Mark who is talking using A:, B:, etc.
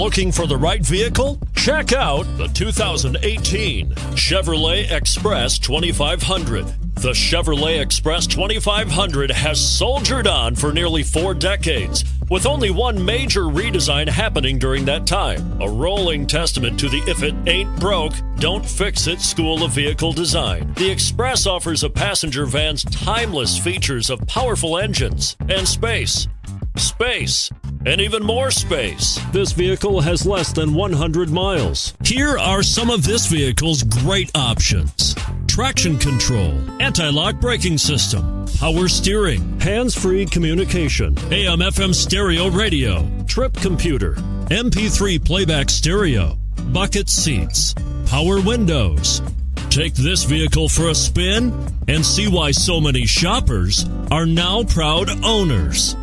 A: Looking for the right vehicle? Check out the 2018 Chevrolet Express 2500. The Chevrolet Express 2500 has soldiered on for nearly 4 decades, with only one major redesign happening during that time. A rolling testament to the if it ain't broke, don't fix it school of vehicle design. The Express offers a passenger van's timeless features of powerful engines and space, and even more space. This vehicle has less than 100 miles. Here are some of this vehicle's great options: traction control, anti-lock braking system, power steering, hands-free communication, AM/FM stereo radio, trip computer, MP3 playback stereo, bucket seats, power windows. Take this vehicle for a spin and see why so many shoppers are now proud owners.